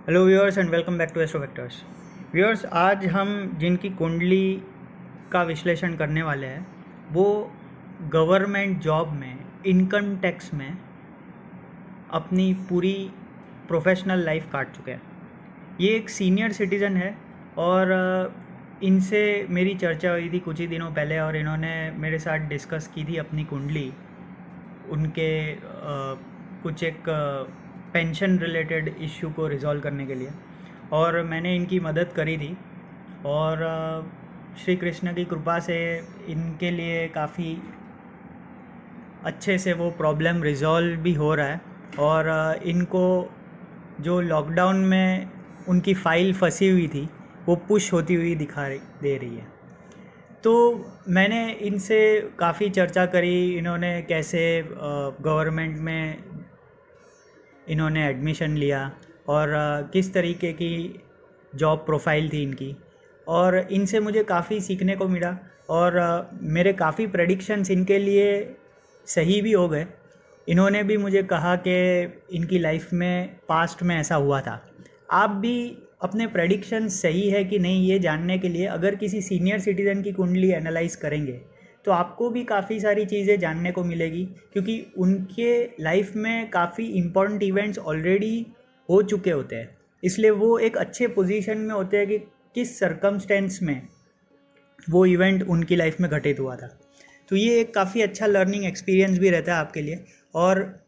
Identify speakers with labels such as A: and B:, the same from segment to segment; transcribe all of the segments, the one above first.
A: Hello viewers and welcome back to Astro Vectors. Viewers, आज हम जिनकी कुंडली का विश्लेषण करने वाले हैं वो गवर्नमेंट जॉब में, इनकम टैक्स में अपनी पूरी प्रोफेशनल लाइफ काट चुके हैं। ये एक सीनियर सिटीज़न है और इनसे मेरी चर्चा हुई थी कुछ ही दिनों पहले और इन्होंने मेरे साथ डिस्कस की थी अपनी कुंडली, उनके कुछ एक पेंशन रिलेटेड इश्यू को रिज़ॉल्व करने के लिए, और मैंने इनकी मदद करी थी और श्री कृष्ण की कृपा से इनके लिए काफ़ी अच्छे से वो प्रॉब्लम रिज़ॉल्व भी हो रहा है। और इनको जो लॉकडाउन में उनकी फ़ाइल फंसी हुई थी वो पुश होती हुई दिखाई दे रही है। तो मैंने इनसे काफ़ी चर्चा करी, इन्होंने कैसे गवर्नमेंट में इन्होंने एडमिशन लिया और किस तरीके की जॉब प्रोफाइल थी इनकी, और इनसे मुझे काफ़ी सीखने को मिला और मेरे काफ़ी प्रेडिक्शंस इनके लिए सही भी हो गए। इन्होंने भी मुझे कहा कि इनकी लाइफ में पास्ट में ऐसा हुआ था। आप भी अपने प्रेडिक्शन सही है कि नहीं ये जानने के लिए अगर किसी सीनियर सिटीज़न की कुंडली एनालाइज करेंगे तो आपको भी काफ़ी सारी चीज़ें जानने को मिलेगी, क्योंकि उनके लाइफ में काफ़ी इम्पोर्टेंट इवेंट्स ऑलरेडी हो चुके होते हैं। इसलिए वो एक अच्छे पोजीशन में होते हैं कि किस सरकमस्टेंस में वो इवेंट उनकी लाइफ में घटित हुआ था। तो ये एक काफ़ी अच्छा लर्निंग एक्सपीरियंस भी रहता है आपके लिए, और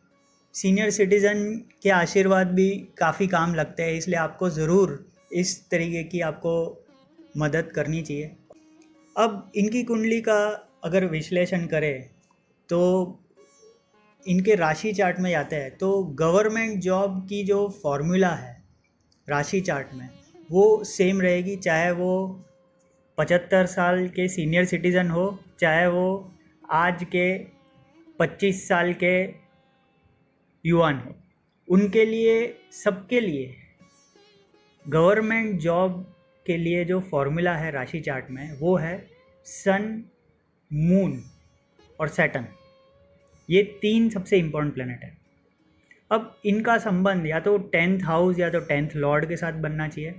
A: सीनियर सिटीज़न के आशीर्वाद भी काफ़ी काम लगते हैं। इसलिए आपको ज़रूर इस तरीके की आपको मदद करनी चाहिए। अब इनकी कुंडली का अगर विश्लेषण करें तो इनके राशि चार्ट में जाते हैं तो गवर्नमेंट जॉब की जो फॉर्मूला है राशि चार्ट में वो सेम रहेगी, चाहे वो 75 साल के सीनियर सिटीज़न हो, चाहे वो आज के 25 साल के युवान हो। उनके लिए, सबके लिए गवर्नमेंट जॉब के लिए जो फॉर्मूला है राशि चार्ट में वो है सन, मून और सैटर्न। ये तीन सबसे इम्पोर्टेंट प्लैनेट है। अब इनका संबंध या तो 10th हाउस या तो 10th लॉर्ड के साथ बनना चाहिए,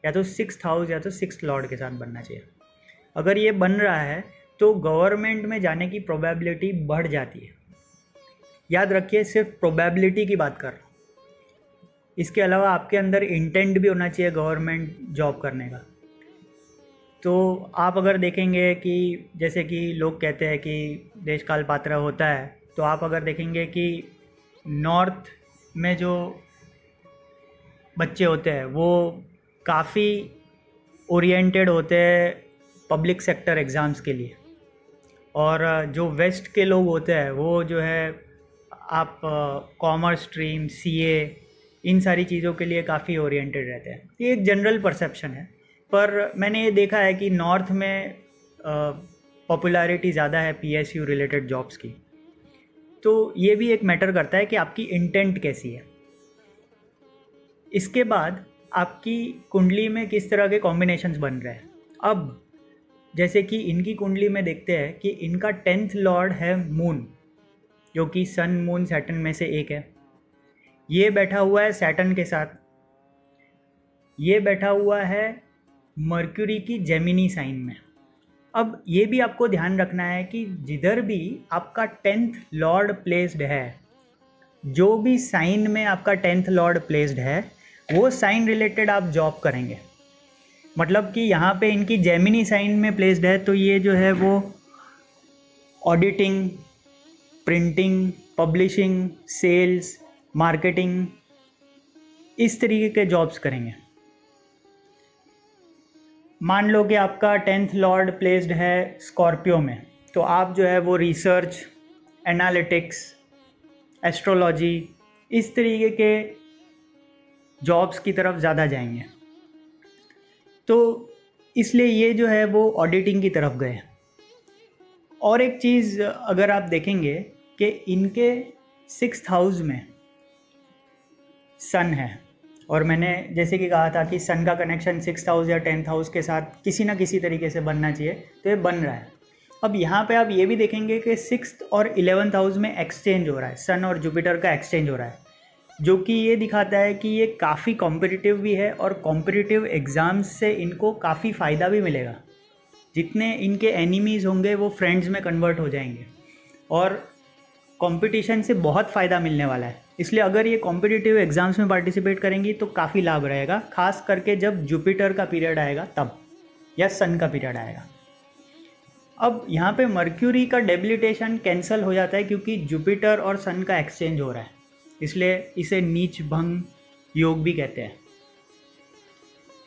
A: या तो 6th हाउस या तो 6th लॉर्ड के साथ बनना चाहिए। अगर ये बन रहा है तो गवर्नमेंट में जाने की प्रोबेबिलिटी बढ़ जाती है। याद रखिए, सिर्फ प्रोबेबिलिटी की बात कर रहा हूँ। इसके अलावा आपके अंदर इंटेंट भी होना चाहिए गवर्नमेंट जॉब करने का। तो आप अगर देखेंगे कि जैसे कि लोग कहते हैं कि देश काल पात्र होता है, तो आप अगर देखेंगे कि नॉर्थ में जो बच्चे होते हैं वो काफ़ी ओरिएंटेड होते हैं पब्लिक सेक्टर एग्ज़ाम्स के लिए, और जो वेस्ट के लोग होते हैं वो जो है आप कॉमर्स स्ट्रीम, सीए, इन सारी चीज़ों के लिए काफ़ी ओरिएंटेड रहते हैं। ये एक जनरल परसेप्शन है, पर मैंने ये देखा है कि नॉर्थ में पॉपुलैरिटी ज़्यादा है पीएसयू रिलेटेड जॉब्स की। तो ये भी एक मैटर करता है कि आपकी इंटेंट कैसी है। इसके बाद आपकी कुंडली में किस तरह के कॉम्बिनेशंस बन रहे हैं। अब जैसे कि इनकी कुंडली में देखते हैं कि इनका 10th लॉर्ड है मून, जो कि सन, मून, सैटर्न में से एक है। ये बैठा हुआ है सैटर्न के साथ। ये बैठा हुआ है मर्क्यूरी की जेमिनी साइन में। अब ये भी आपको ध्यान रखना है कि जिधर भी आपका 10th लॉर्ड प्लेस्ड है, जो भी साइन में आपका 10th लॉर्ड प्लेस्ड है वो साइन रिलेटेड आप जॉब करेंगे। मतलब कि यहाँ पे इनकी जेमिनी साइन में प्लेस्ड है तो ये जो है वो auditing, printing, publishing, sales, marketing, इस तरीके के जॉब्स करेंगे। मान लो कि आपका 10th लॉर्ड प्लेस्ड है स्कॉर्पियो में, तो आप जो है वो रिसर्च, एनालिटिक्स, एस्ट्रोलॉजी, इस तरीके के जॉब्स की तरफ ज़्यादा जाएंगे। तो इसलिए ये जो है वो ऑडिटिंग की तरफ गए। और एक चीज़ अगर आप देखेंगे कि इनके 6th हाउस में सन है, और मैंने जैसे कि कहा था कि सन का कनेक्शन 6th हाउस या 10th हाउस के साथ किसी ना किसी तरीके से बनना चाहिए, तो ये बन रहा है। अब यहाँ पे आप ये भी देखेंगे कि 6th और 11th हाउस में एक्सचेंज हो रहा है, सन और जुपिटर का एक्सचेंज हो रहा है। जो कि ये दिखाता है कि ये काफ़ी कॉम्पिटिटिव भी है और कॉम्पिटिटिव एग्ज़ाम्स से इनको काफ़ी फ़ायदा भी मिलेगा। जितने इनके एनिमीज़ होंगे वो फ्रेंड्स में कन्वर्ट हो जाएंगे और कंपटीशन से बहुत फ़ायदा मिलने वाला है। इसलिए अगर ये कॉम्पिटिटिव एग्ज़ाम्स में पार्टिसिपेट करेंगी तो काफ़ी लाभ रहेगा, खास करके जब जुपिटर का पीरियड आएगा तब, या सन का पीरियड आएगा। अब यहाँ पे मर्क्यूरी का डेबिलिटेशन कैंसिल हो जाता है क्योंकि जुपिटर और सन का एक्सचेंज हो रहा है, इसलिए इसे नीच भंग योग भी कहते हैं।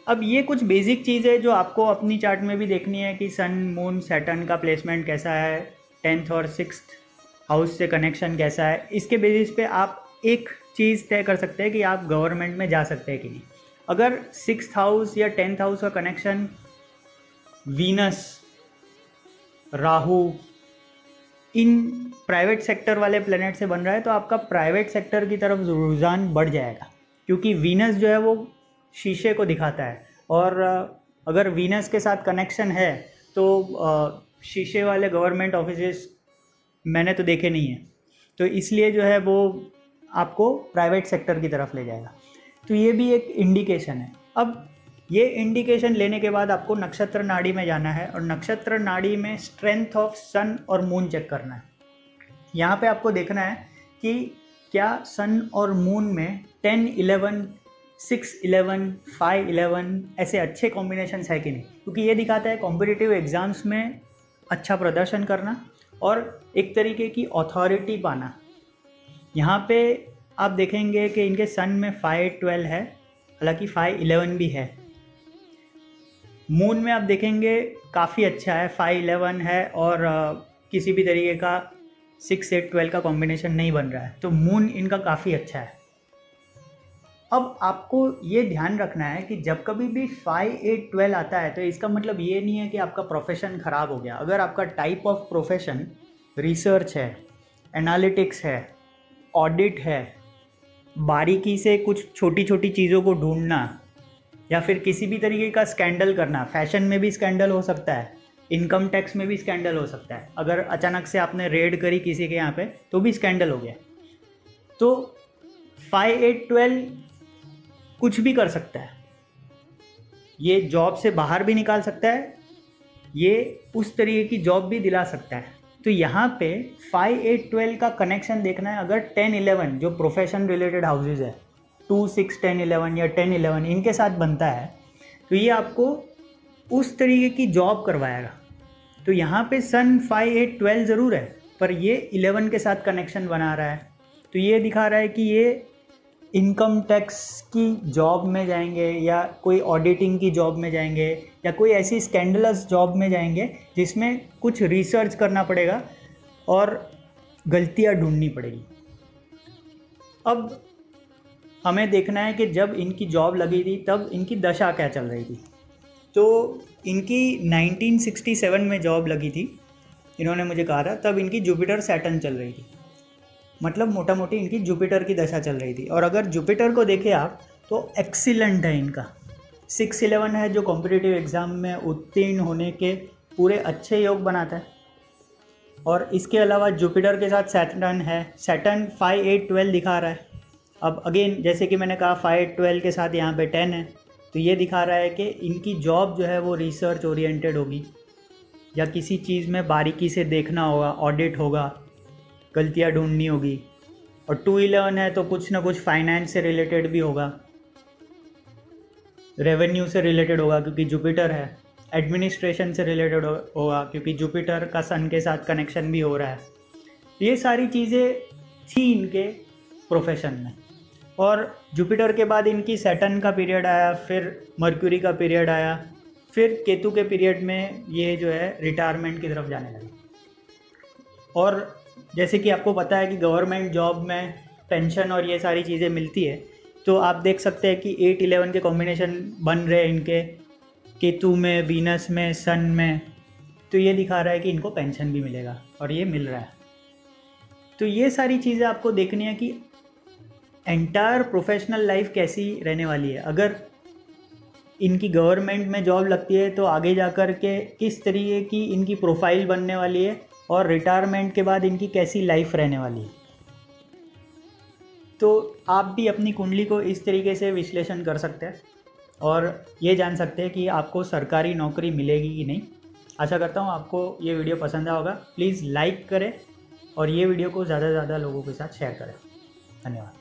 A: अब ये कुछ बेसिक चीज़ है जो आपको अपनी चार्ट में भी देखनी है कि सन मून सैटर्न का प्लेसमेंट कैसा है, 10th और 6th हाउस से कनेक्शन कैसा है। इसके बेसिस पे आप एक चीज़ तय कर सकते हैं कि आप गवर्नमेंट में जा सकते हैं कि नहीं। अगर 6th हाउस या 10th हाउस का connection Venus, Rahu, in private sector वाले प्लेनेट से बन रहा है तो आपका प्राइवेट सेक्टर की तरफ रुझान बढ़ जाएगा, क्योंकि वीनस जो है वो शीशे को दिखाता है और अगर वीनस के साथ कनेक्शन है तो शीशे वाले गवर्नमेंट ऑफिसेस मैंने तो देखे नहीं हैं, तो इसलिए जो है वो आपको प्राइवेट सेक्टर की तरफ ले जाएगा। तो ये भी एक इंडिकेशन है। अब ये इंडिकेशन लेने के बाद आपको नक्षत्र नाड़ी में जाना है और नक्षत्र नाड़ी में स्ट्रेंथ ऑफ सन और मून चेक करना है। यहाँ पे आपको देखना है कि क्या सन और मून में 10, 11, 6, 11, 5, 11 ऐसे अच्छे कॉम्बिनेशंस है कि नहीं, क्योंकि ये दिखाता है कॉम्पिटिटिव एग्ज़ाम्स में अच्छा प्रदर्शन करना और एक तरीके की अथॉरिटी पाना। यहाँ पे आप देखेंगे कि इनके सन में 5, 12 है, हालांकि 5, 11 भी है। मून में आप देखेंगे काफ़ी अच्छा है, 5, 11 है और किसी भी तरीके का 6, 8, 12 का कॉम्बिनेशन नहीं बन रहा है, तो मून इनका काफ़ी अच्छा है। अब आपको ये ध्यान रखना है कि जब कभी भी 5, 8, 12 आता है तो इसका मतलब ये नहीं है कि आपका प्रोफेशन ख़राब हो गया। अगर आपका टाइप ऑफ प्रोफेशन रिसर्च है, एनालिटिक्स है, ऑडिट है, बारीकी से कुछ छोटी छोटी चीज़ों को ढूंढना, या फिर किसी भी तरीके का स्कैंडल करना, फैशन में भी स्कैंडल हो सकता है, इनकम टैक्स में भी स्कैंडल हो सकता है। अगर अचानक से आपने रेड करी किसी के यहाँ पे तो भी स्कैंडल हो गया। तो 5, 8, 12 कुछ भी कर सकता है, ये जॉब से बाहर भी निकाल सकता है, ये उस तरीके की जॉब भी दिला सकता है। तो यहाँ पे 5, 8, 12 का कनेक्शन देखना है। अगर 10, 11 जो प्रोफेशन रिलेटेड हाउसेज है, 2, 6, 10, 11 या 10, 11 इनके साथ बनता है तो ये आपको उस तरीके की जॉब करवाएगा। तो यहाँ पे सन 5, 8, 12 ज़रूर है, पर ये 11 के साथ कनेक्शन बना रहा है, तो ये दिखा रहा है कि ये इनकम टैक्स की जॉब में जाएंगे या कोई ऑडिटिंग की जॉब में जाएंगे या कोई ऐसी स्कैंडलस जॉब में जाएंगे जिसमें कुछ रिसर्च करना पड़ेगा और गलतियाँ ढूंढनी पड़ेगी। अब हमें देखना है कि जब इनकी जॉब लगी थी तब इनकी दशा क्या चल रही थी। तो इनकी 1967 में जॉब लगी थी, इन्होंने मुझे कहा था, तब इनकी जुपिटर सैटर्न चल रही थी, मतलब मोटा मोटी इनकी जुपिटर की दशा चल रही थी। और अगर जुपिटर को देखें आप तो एक्सीलेंट है इनका, 6, 11 है जो कॉम्पिटिटिव एग्ज़ाम में उत्तीर्ण होने के पूरे अच्छे योग बनाता है। और इसके अलावा जुपिटर के साथ सैटर्न है, सैटर्न 5, 8, 12 दिखा रहा है। अब अगेन जैसे कि मैंने कहा 5, 12 के साथ यहाँ पे 10 है, तो ये दिखा रहा है कि इनकी जॉब जो है वो रिसर्च ओरिएंटेड होगी या किसी चीज़ में बारीकी से देखना होगा, ऑडिट होगा, गलतियाँ ढूंढनी होगी। और 2, 11 है तो कुछ ना कुछ फाइनेंस से रिलेटेड भी होगा, रेवेन्यू से रिलेटेड होगा क्योंकि जुपिटर है, एडमिनिस्ट्रेशन से रिलेटेड होगा क्योंकि जुपिटर का सन के साथ कनेक्शन भी हो रहा है। ये सारी चीज़ें थी इनके प्रोफेशन में। और जुपिटर के बाद इनकी सैटर्न का पीरियड आया, फिर मर्क्यूरी का पीरियड आया, फिर केतु के पीरियड में ये जो है रिटायरमेंट की तरफ जाने लगे। और जैसे कि आपको पता है कि गवर्नमेंट जॉब में पेंशन और ये सारी चीज़ें मिलती है, तो आप देख सकते हैं कि 8, 11 के कॉम्बिनेशन बन रहे हैं इनके केतु में, वीनस में, सन में, तो ये दिखा रहा है कि इनको पेंशन भी मिलेगा और ये मिल रहा है। तो ये सारी चीज़ें आपको देखनी है कि एंटायर प्रोफेशनल लाइफ कैसी रहने वाली है। अगर इनकी गवर्नमेंट में जॉब लगती है तो आगे जाकर के किस तरीके की इनकी प्रोफाइल बनने वाली है और रिटायरमेंट के बाद इनकी कैसी लाइफ रहने वाली है। तो आप भी अपनी कुंडली को इस तरीके से विश्लेषण कर सकते हैं और ये जान सकते हैं कि आपको सरकारी नौकरी मिलेगी कि नहीं। आशा करता हूँ आपको ये वीडियो पसंद आया होगा। प्लीज़ लाइक करें और ये वीडियो को ज़्यादा से ज़्यादा लोगों के साथ शेयर करें। धन्यवाद।